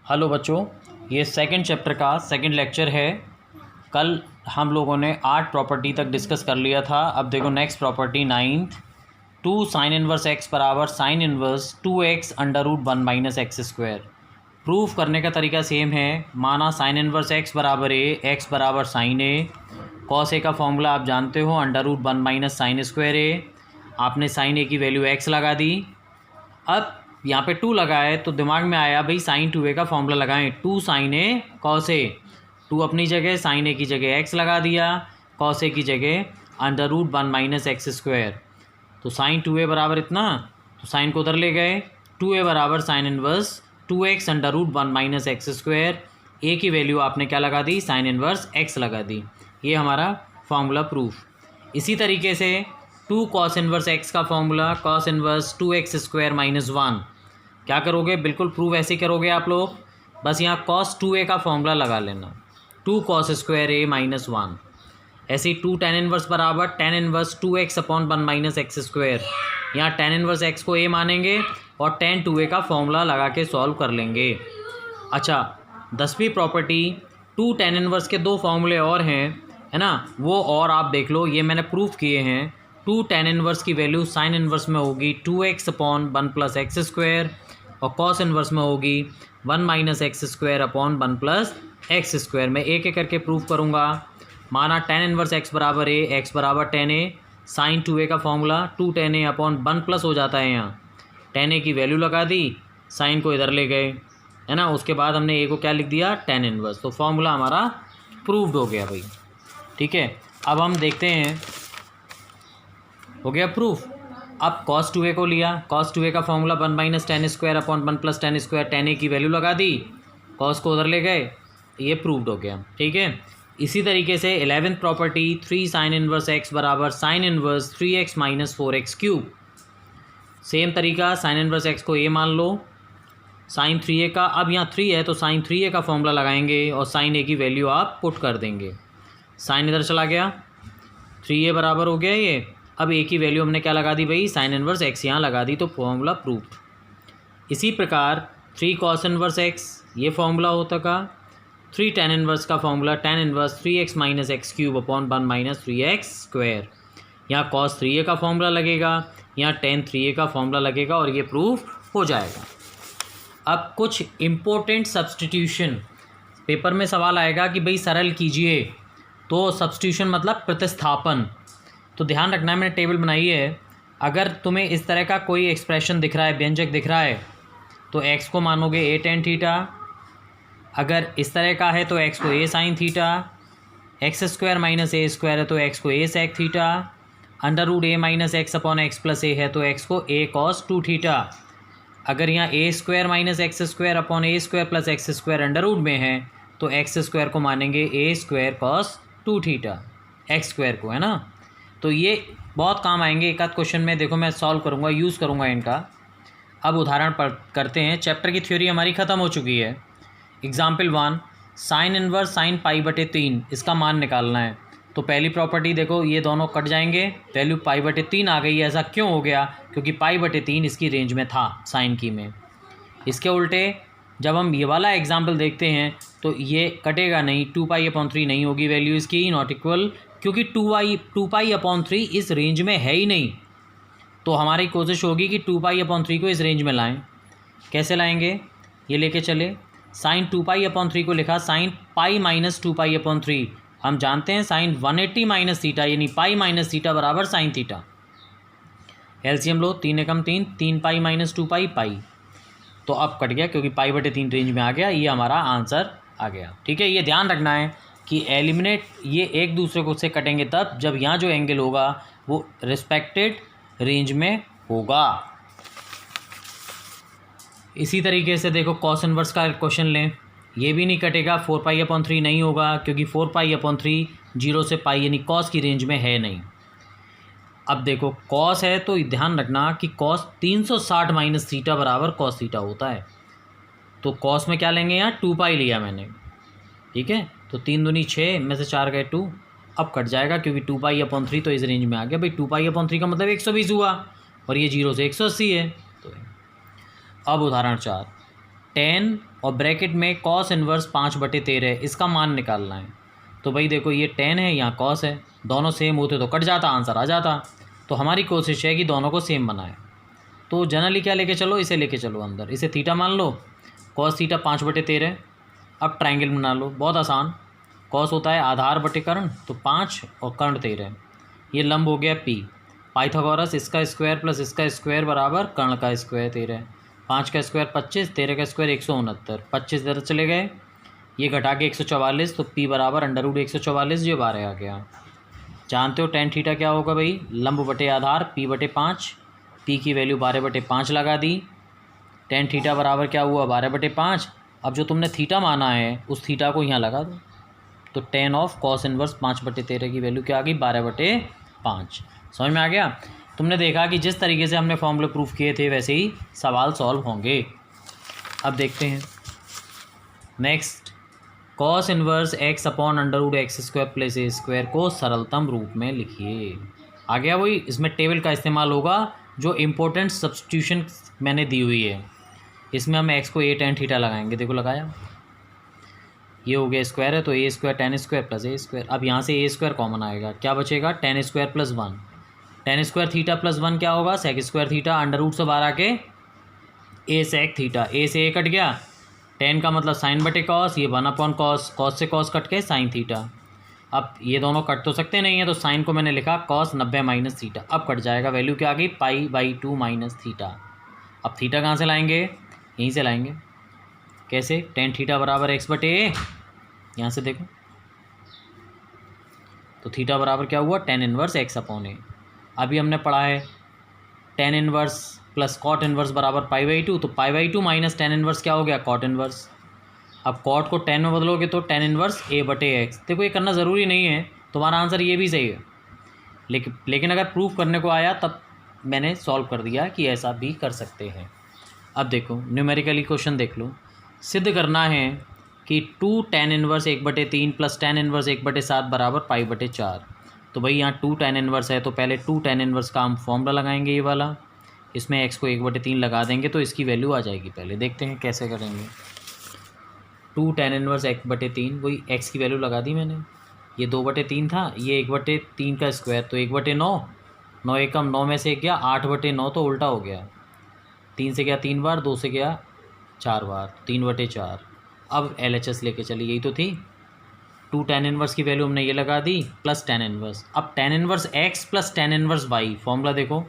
Hello बच्चों, ये second chapter का सेकंड लेक्चर है। कल हम लोगों ने 8 प्रॉपर्टी तक डिस्कस कर लिया था। अब देखो next property 9th, 2 sine inverse x बराबर sine inverse 2x under root 1 minus x square. Proof करने का तरीका सेम है। माना साइन इनवर्स एक्स बराबर ए, एक्स बराबर साइन ए। कॉस ए का फॉर्मूला आप जानते हो, under root 1 minus sine square a. आपने साइन ए की वैल्यू x लगा दी। अब यहाँ पे 2 लगाए तो दिमाग में आया भाई साइन 2a का फॉर्मूला लगाएं, 2 साइन ए कॉस ए। 2 अपनी जगह, साइन ए की जगह x लगा दिया, कॉस ए की जगह under root 1 minus x square. तो साइन 2a बराबर इतना, तो साइन को उधर ले गए। 2a बराबर sine inverse 2x under root 1 minus x square. A की वैल्यू आपने क्या लगा दी, साइन इनवर्स x लगा दी। ये हमारा फॉर्मूला प्रूफ। इसी तरीके से 2 कॉस इनवर्स x का formula cos inverse 2x square minus 1। क्या करोगे, बिल्कुल प्रूफ ऐसे ही करोगे आप लोग। बस यहाँ कॉस 2a का फॉर्मूला लगा लेना, 2 कॉस स्क्वायर a माइनस 1। ऐसे ही 2 टेन इनवर्स बराबर tan inverse 2x upon 1 minus x square. यहाँ टेन इनवर्स x को a मानेंगे और टेन 2a का फॉर्मूला लगा के सॉल्व कर लेंगे। अच्छा, 10वीं प्रॉपर्टी 2 टेन इनवर्स के 2 फॉर्मूले और हैं, है ना, वो और आप देख लो। ये मैंने प्रूफ किए हैं। 2 टेन इनवर्स की वैल्यू साइन इनवर्स में होगी 2x upon 1 plus x square, और कॉस इनवर्स में होगी 1 minus x square upon 1 plus x square. मैं एक एक करके प्रूफ करूँगा। माना टेन इनवर्स एक्स बराबर ए, एक्स बराबर टेन ए। साइन 2a का फॉर्मूला 2 टेन ए अपॉन 1 प्लस हो जाता है। यहाँ टेन ए की वैल्यू लगा दी, साइन को इधर ले गए, है ना। उसके बाद हमने ए को क्या लिख दिया, टेन इनवर्स। तो फॉर्मूला हमारा प्रूव्ड हो गया भाई। ठीक है, अब हम देखते हैं, हो गया प्रूफ। अब कॉस 2a को लिया, कॉस 2a का formula 1 minus tan square upon 1 plus tan square. Tan a की वैल्यू लगा दी, कॉस को उधर ले गए, ये प्रूव्ड हो गया। ठीक है, इसी तरीके से 11th property 3 sine inverse x बराबर sine inverse 3x minus 4x cube. Same तरीका, साइन इनवर्स x को a मान लो, साइन 3a का, अब यहाँ 3 है तो साइन 3a का फॉर्मूला लगाएंगे और साइन a की वैल्यू आप पुट कर देंगे। साइन इधर चला गया, 3a बराबर हो गया ये। अब a की वैल्यू हमने क्या लगा दी भाई, साइन इनवर्स x यहाँ लगा दी, तो फॉर्मूला प्रूव्ड। इसी प्रकार 3 कॉस इनवर्स x, ये फॉर्मूला होता का। 3 टेन इनवर्स का formula tan inverse 3x minus x cube upon 1 minus 3x square. यहाँ कॉस 3a का फॉर्मूला लगेगा, यहाँ टेन 3a का फॉर्मूला लगेगा और ये प्रूफ हो जाएगा। अब कुछ इम्पोर्टेंट सब्सटीट्यूशन, पेपर में सवाल आएगा कि भाई सरल कीजिए, तो सब्सटीट्यूशन मतलब प्रतिस्थापन। तो ध्यान रखना है, मैंने टेबल बनाई है। अगर तुम्हें इस तरह का कोई एक्सप्रेशन दिख रहा है, व्यंजक दिख रहा है, तो x को मानोगे a टेन थीटा। अगर इस तरह का है तो x को a sine theta. X square minus a square है तो x को a sec theta. Under root a minus x upon x plus a है तो x को a कॉस 2 थीटा। अगर यहाँ a square minus x square upon a square plus x square under root में है तो x स्क्वायर को मानेंगे a square cos 2 theta, x square को, है ना। तो ये बहुत काम आएंगे एक आध क्वेश्चन में। देखो मैं सॉल्व करूँगा, यूज़ करूँगा इनका। अब उदाहरण पर करते हैं। चैप्टर की थ्योरी हमारी ख़त्म हो चुकी है। Example 1, sine inverse sine pi बटे 3, इसका मान निकालना है। तो पहली प्रॉपर्टी देखो, ये दोनों कट जाएंगे, वैल्यू पाई बटे 3 आ गई है। ऐसा क्यों हो गया, क्योंकि पाई बटे 3 इसकी रेंज में था साइन की में। इसके उल्टे जब हम ये वाला एग्जाम्पल देखते हैं तो ये कटेगा नहीं, 2 पाई अपॉन 3 नहीं होगी वैल्यू इसकी, नॉट इक्वल, क्योंकि 2 पाई अपॉन 3 इस रेंज में है ही नहीं। तो हमारी कोशिश होगी कि 2 पाई अपॉन 3 को इस रेंज में लाएं। कैसे लाएंगे, ये लेके चले। साइन 2 पाई अपॉन 3 को लिखा sine pi minus 2 pi upon 3। हम जानते हैं साइन 180 माइनस थीटा यानी पाई माइनस थीटा बराबर साइन थीटा। एलसीएम लो, 3 एकम 3, 3 पाई माइनस 2 पाई पाई। तो अब कट गया क्योंकि पाई बटे 3 रेंज में आ गया। ये हमारा आंसर आ गया। ठीक है, ये ध्यान रखना है कि एलिमिनेट ये एक दूसरे को से कटेंगे तब जब यहाँ जो एंगल होगा वो रिस्पेक्टेड रेंज में होगा। इसी तरीके से देखो कॉस इनवर्स का क्वेश्चन लें, ये भी नहीं कटेगा, 4 पाई अपॉन 3 नहीं होगा क्योंकि 4 पाई अपॉन 3 0 से पाई यानी कॉस की रेंज में है नहीं। अब देखो कॉस है तो ध्यान रखना कि कॉस 360 माइनस थीटा बराबर कॉस थीटा होता है। तो कॉस में क्या लेंगे, यहाँ 2 पाई लिया मैंने। ठीक है, तो 3 दूनी 6 में से 4 गए 2। अब कट जाएगा क्योंकि 2 पाई अपॉन 3 तो इस रेंज में आ गया भाई। 2 पाई अपॉन 3 का मतलब 120 हुआ और ये 0 से 180 है। तो अब उदाहरण 4, 10 और ब्रैकेट में कॉस इन्वर्स 5/13, इसका मान निकालना है। तो भाई देखो ये 10 है, यहाँ कॉस है, दोनों सेम होते तो कट जाता, आंसर आ जाता। तो हमारी कोशिश है कि दोनों को सेम बनाए। तो जनरली क्या लेके चलो, इसे लेके चलो अंदर, इसे थीटा मान लो, कॉस थीटा 5/13। अब ट्रायंगल बना लो, बहुत आसान। कॉस होता है आधार बटे कर्ण, तो 5 और कर्ण 13, ये लंब हो गया पी। पाइथागोरस इसका स्क्वायर प्लस इसका स्क्वायर बराबर कर्ण का स्क्वायर 13। 5 का स्क्वायर 25, 13 का स्क्वायर 169, 25 इधर चले गए, ये घटा के 144, तो पी बराबर √144, जो 12 आ गया। जानते हो टेन थीटा क्या होगा भाई, लंब बटे आधार p/5, पी की वैल्यू 12/5 लगा दी। टेन थीटा बराबर क्या हुआ, 12/5। अब जो तुमने थीटा माना है उस थीटा को यहाँ लगा दो, तो टेन ऑफ कॉस इन्वर्स 5/13 की वैल्यू क्या आ गई, 12/5। समझ में आ गया। तुमने देखा कि जिस तरीके से हमने फॉर्मूले प्रूफ किए थे वैसे ही सवाल सॉल्व होंगे। अब देखते हैं next, cos inverse x/√x² plus a² को सरलतम रूप में लिखिए। आ गया वही, इसमें टेबल का इस्तेमाल होगा जो इम्पोर्टेंट सब्स्टिट्यूशन मैंने दी हुई है। इसमें हम x को a tan थीटा लगाएंगे, देखो लगाया, ये हो गया स्क्वायर है, तो a² tan² प्लस a²। अब यहाँ से a² कॉमन आएगा, क्या बचेगा, tan² plus 1। tan² theta plus 1 क्या होगा, sec² थीटा, अंडर रूट से बाहर आके a sec थीटा, a से a कट गया, tan का मतलब साइन बटे कॉस, ये 1/cos, कॉस से कॉस कट के साइन थीटा। अब ये दोनों कट तो सकते नहीं है, तो साइन को मैंने लिखा cos 90 माइनस थीटा। अब कट जाएगा, वैल्यू क्या आ गई, π/2 माइनस थीटा। अब थीटा कहाँ से लाएंगे, यहीं से लाएंगे। कैसे, tan थीटा बराबर x/a, यहाँ से देखो, तो थीटा बराबर क्या हुआ, tan इनवर्स x/a। अभी हमने पढ़ा है tan inverse plus cot inverse बराबर π/2, तो π/2 माइनस tan इनवर्स क्या हो गया, कॉट इनवर्स। अब कॉट को tan में बदलोगे तो tan इनवर्स a/x। देखो ये करना ज़रूरी नहीं है, तुम्हारा आंसर ये भी सही है, लेकिन अगर प्रूफ करने को आया तब मैंने सॉल्व कर दिया कि ऐसा भी कर सकते हैं। अब देखो न्यूमेरिकली क्वेश्चन देख लो, सिद्ध करना है कि 2 tan inverse 1/3 plus tan inverse 1/7 बराबर π/4। तो भाई यहाँ 2 tan इनवर्स है, तो पहले 2 tan इनवर्स का हम फॉर्मूला लगाएंगे, ये वाला, इसमें x को 1/3 लगा देंगे तो इसकी वैल्यू आ जाएगी। पहले देखते हैं कैसे करेंगे। 2 tan इनवर्स 1/3, वही x की वैल्यू लगा दी मैंने, ये 2/3 था, ये 1/3 का स्क्वायर, तो 1/9, 9 एकम 9 में से गया 8/9, तो उल्टा हो गया, 3 से गया 3 बार, 2 से गया 4 बार, 3/4। अब LHS लेके चली, यही तो थी। 2 tan इनवर्स की वैल्यू हमने ये लगा दी प्लस tan इनवर्स। अब tan inverse x plus tan inverse y, formula देखो,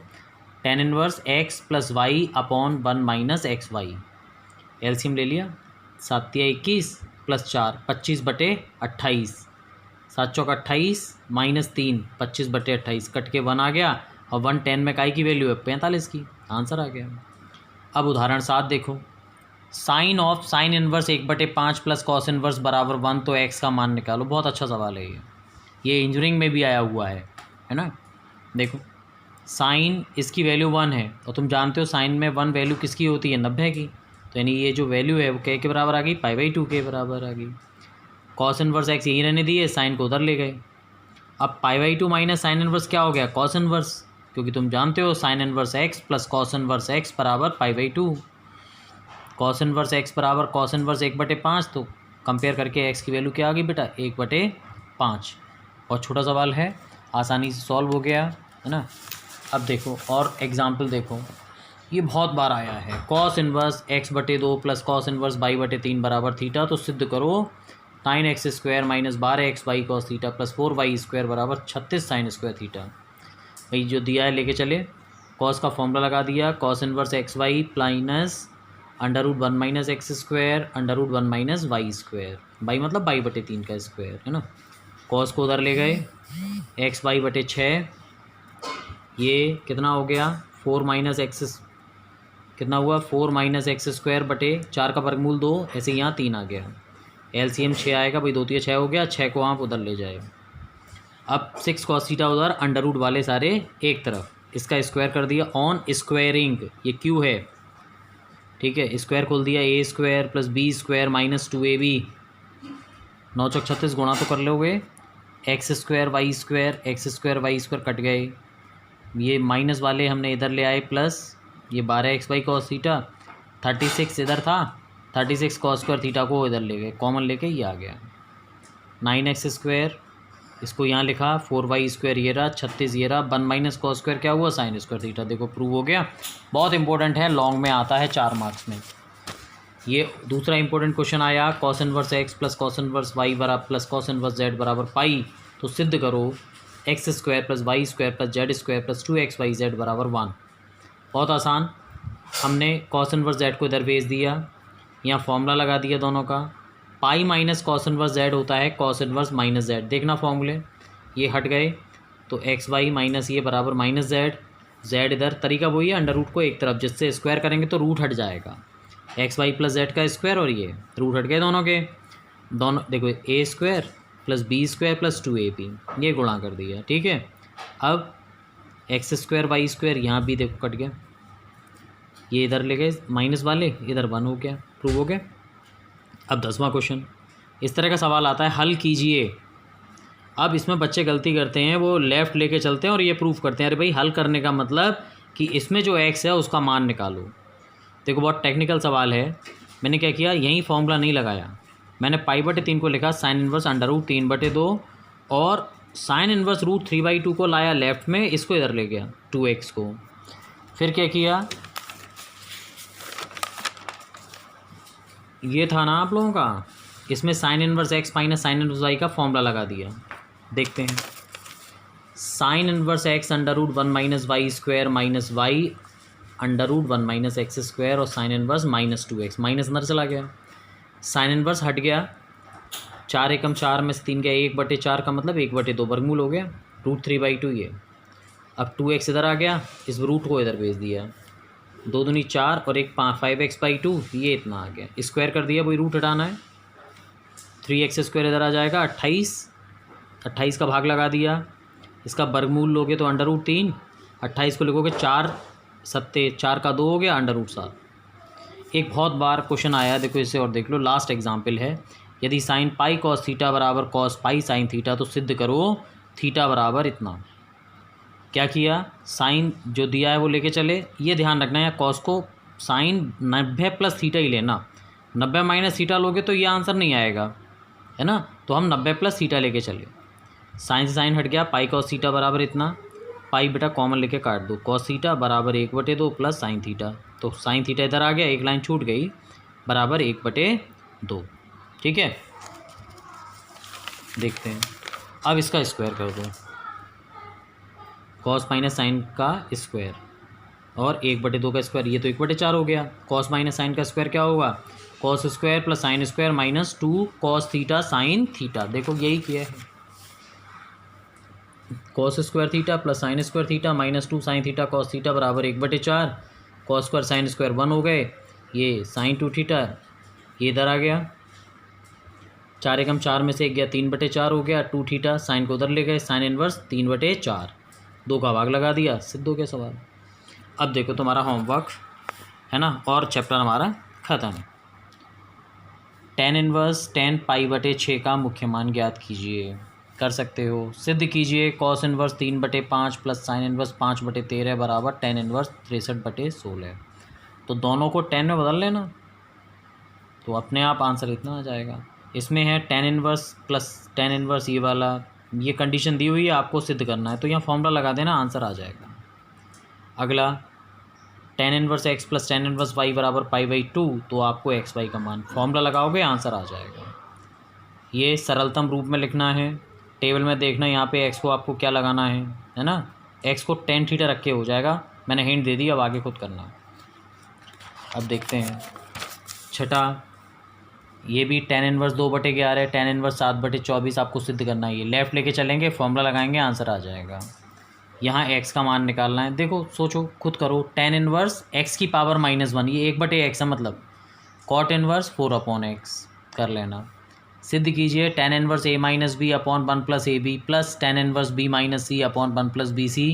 tan inverse x plus y upon 1 minus x y. LCM ले लिया, 7 या 21 प्लस 4 25/28, 7 चौक 28 माइनस 3 25/28, कट के 1 आ गया, और 1 10 में काई की वैल्यू है 45 की, आंसर आ गया। अब उदाहरण 7 देखो, sine of sine inverse 1/5 plus cos inverse बराबर 1, तो x का मान निकालो। बहुत अच्छा सवाल है ये इंजीनियरिंग में भी आया हुआ है ना। देखो साइन इसकी वैल्यू 1 है, और तुम जानते हो साइन में 1 वैल्यू किसकी होती है, 90 की, तो यानी ये जो वैल्यू है वो क्या के बराबर आ गई, π/2 के बराबर आ गई। कॉस इनवर्स x यहीं रहने दिए, साइन को उधर ले गए। अब π/2 माइनस साइन इनवर्स क्या हो गया, कॉस इनवर्स, क्योंकि तुम जानते हो sine inverse x plus cos inverse x बराबर π/2। कॉस इनवर्स x बराबर कॉस इनवर्स 1/5, तो कंपेयर करके x की वैल्यू क्या आ गई बेटा, 1/5। और छोटा सवाल है, आसानी से सॉल्व हो गया है ना। अब देखो और एग्जाम्पल देखो, ये बहुत बार आया है, cos inverse x/2 plus cos inverse y/3 बराबर थीटा, तो सिद्ध करो sin x² minus 12xy cos theta plus 4y² बराबर 36 sin² थीटा। भाई जो दिया है लेके चले, कॉस का फॉर्मूला लगा दिया, cos inverse xy minus √1 minus x² √1 minus y², y मतलब y/3 का स्क्वायर है ना। कॉस को उधर ले गए, xy/6, ये कितना हो गया, 4 माइनस एक्स, कितना हुआ 4 माइनस x²/4 का वर्गमूल 2, ऐसे यहाँ 3 आ गया। एलसीएम 6 आएगा भाई, 2 3 6 हो गया, 6 को आप उधर ले जाए। अब 6 cos थीटा उधर, अंडर रूट वाले सारे एक तरफ, इसका स्क्वायर कर दिया ऑन स्क्वायरिंग, ये क्यू है ठीक है, स्क्वायर खोल दिया, a² plus b² minus 2ab, 9 चौक 36 गुणा तो कर लोगे, x² y² कट गए, ये माइनस वाले हमने इधर ले आए प्लस, ये 12xy cos थीटा, 36 इधर था, 36 कॉस स्क्वायर थीटा को इधर ले गए, कॉमन लेके ये आ गया 9x², इसको यहाँ लिखा 4y² ये रहा, 36 ये रहा, 1 माइनस कॉस स्क्वायर क्या हुआ साइन स्क्वायर थीटा। देखो प्रूव हो गया। बहुत इंपॉर्टेंट है, लॉन्ग में आता है 4 मार्क्स में। ये दूसरा इंपॉर्टेंट क्वेश्चन आया, cos inverse x plus cos inverse y बराबर प्लस कॉस इनवर्स z बराबर पाई, तो सिद्ध करो x² plus y² plus z² plus 2xyz बराबर 1। बहुत आसान, हमने कॉस इनवर्स z को इधर भेज दिया, यहाँ फॉर्मूला लगा दिया दोनों का। Pi minus cos inverse z होता है कॉस इनवर्स माइनस z, देखना फॉर्मूले ये हट गए तो xy माइनस ये बराबर माइनस z इधर, तरीका वही है अंडर रूट को एक तरफ, जिससे स्क्वायर करेंगे तो रूट हट जाएगा, xy प्लस z का स्क्वायर और ये रूट हट गए दोनों के, दोनों देखो a² plus b² plus 2ab ये गुणा कर दिया, ठीक है। अब x² y² यहाँ भी देखो कट गया, ये इधर ले गए माइनस वाले, इधर 1 हो गया, प्रूव हो गया। अब 10वां क्वेश्चन, इस तरह का सवाल आता है, हल कीजिए। अब इसमें बच्चे गलती करते हैं, वो लेफ़्ट लेके चलते हैं और ये प्रूफ करते हैं, अरे भाई हल करने का मतलब कि इसमें जो x है उसका मान निकालो। देखो बहुत टेक्निकल सवाल है, मैंने क्या किया, यहीं फॉर्मूला नहीं लगाया, मैंने पाई/3 को लिखा साइन इनवर्स √3/2 और साइन इनवर्स √3/2 को लाया लेफ़्ट में, इसको इधर ले गया 2x को। फिर क्या किया, ये था ना आप लोगों का, इसमें sine inverse x minus sine inverse y का फॉर्मूला लगा दिया। देखते हैं, sine inverse x √1 minus y² minus y √1 minus x² और साइन इनवर्स -2x, माइनस अंदर चला गया, साइन इनवर्स हट गया, 4 एकम 4 में से 3 गया, 1/4 का मतलब 1/2 वर्गमूल हो गया, √3/2 ये। अब 2x इधर आ गया, इस रूट को इधर भेज दिया, 2 दूनी 4 और 1 5x/2 ये इतना आ गया, स्क्वायर कर दिया, वही रूट हटाना है, 3x² इधर आ जाएगा 28 का भाग लगा दिया, इसका वर्गमूल लोगे तो √3, 28 को लिखोगे 4 सत्ते 4 का 2 हो गया √7। एक बहुत बार क्वेश्चन आया, देखो इसे और देख लो, लास्ट एग्जाम्पल है, यदि साइन पाई कॉस थीटा बराबर कॉस पाई साइन थीटा तो सिद्ध करो थीटा बराबर इतना। क्या किया, साइन जो दिया है वो लेके चले, ये ध्यान रखना है कॉस को साइन 90 प्लस थीटा ही लेना, 90 माइनस थीटा लोगे तो ये आंसर नहीं आएगा, है ना, तो हम 90 प्लस थीटा लेके चले, साइन से साइन हट गया, पाई कॉस थीटा बराबर इतना, पाई बेटा कॉमन लेके काट दो, कॉस थीटा बराबर 1/2 प्लस साइन थीटा, तो साइन थीटा इधर आ गया, एक लाइन छूट गई, बराबर 1/2, ठीक है। देखते हैं, अब इसका स्क्वायर कर दो, कॉस माइनस साइन का स्क्वायर और 1/2 का स्क्वायर, ये तो 1/4 हो गया, कॉस माइनस साइन का स्क्वायर क्या होगा, cos square plus sine square minus 2 cos theta sine theta. देखो यही किया है, cos square theta plus sine square theta minus 2 sine theta cos theta बराबर 1/4, कॉस स्क्वायर साइन स्क्वायर 1 हो गए, ये साइन 2 थीटा ये इधर आ गया, 4 एकम 4 में से 1 गया, 3/4 हो गया, 2 थीटा साइन को उधर ले गए, साइन इनवर्स 3/4, 2 का भाग लगा दिया, सिद्ध हो गया सवाल। अब देखो तुम्हारा होमवर्क है ना, और चैप्टर हमारा ख़त्म। tan इनवर्स tan पाई/6 का मुख्य मान ज्ञात कीजिए, कर सकते हो, सिद्ध कीजिए cos inverse 3/5 plus sine inverse 5/13 बराबर tan इनवर्स 63/16। तो दोनों को 10 में बदल लेना, तो अपने आप आंसर इतना आ जाएगा। इसमें है tan inverse plus tan inverse ये वाला, ये कंडीशन दी हुई है, आपको सिद्ध करना है, तो यहाँ फॉर्मूला लगा देना, आंसर आ जाएगा। अगला tan inverse x plus tan inverse y बराबर पाई/2, तो आपको xy का मान फॉर्मूला लगाओगे, आंसर आ जाएगा। ये सरलतम रूप में लिखना है, टेबल में देखना, यहाँ पे x को आपको क्या लगाना है ना, x को tan थीटा रख के हो जाएगा, मैंने हिंट दे दी, अब आगे खुद करना। अब देखते हैं छठा, ये भी tan इनवर्स 2/11 है, tan इनवर्स 7/24 आपको सिद्ध करना है, ये लेफ़्ट लेके चलेंगे, फॉर्मूला लगाएंगे, आंसर आ जाएगा। यहाँ x का मान निकालना है, देखो सोचो खुद करो, tan इनवर्स x की पावर -1, ये 1/x है, मतलब cot इनवर्स 4/x कर लेना, सिद्ध कीजिए tan inverse a minus b upon 1 plus a b plus tan inverse b minus c upon 1 plus b c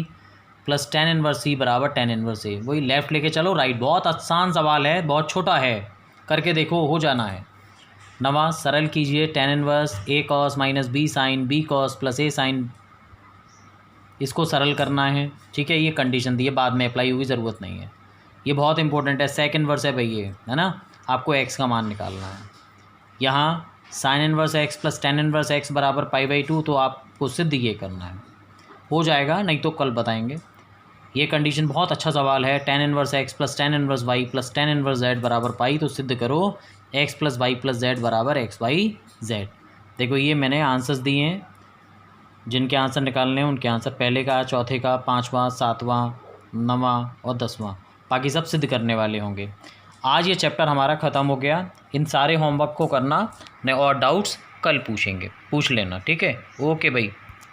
plus tan inverse c बराबर tan inverse a। वही left लेके चलो राइट, बहुत आसान सवाल है, बहुत छोटा है, करके देखो हो जाना है। नवा, सरल कीजिए tan inverse a cos minus b sine b cos plus a sine, इसको सरल करना है, ठीक है, ये कंडीशन दी है, बाद में अप्लाई होगी, ज़रूरत नहीं है, ये बहुत इंपॉर्टेंट है, सेक इनवर्स है भाई ये, है ना, आपको x का मान निकालना है। यहाँ sine inverse x plus tan inverse x बराबर π/2, तो आपको सिद्ध ये करना है। हो जाएगा, नहीं तो कल बताएंगे। ये कंडीशन बहुत अच्छा सवाल है। Tan inverse x plus tan inverse y plus tan inverse z बराबर पाई, तो सिद्ध करो x plus y plus z बराबर XYZ। देखो ये मैंने आंसर्स दिए हैं, जिनके आंसर निकालने हैं उनके आंसर पहले का, चौथे का, पाँचवा, सातवां, नवां और 10वां, बाकी सब सिद्ध करने वाले होंगे। आज ये चैप्टर हमारा ख़त्म हो गया। इन सारे होमवर्क को करना, नहीं और डाउट्स कल पूछ लेना, ठीक है। ओके भाई।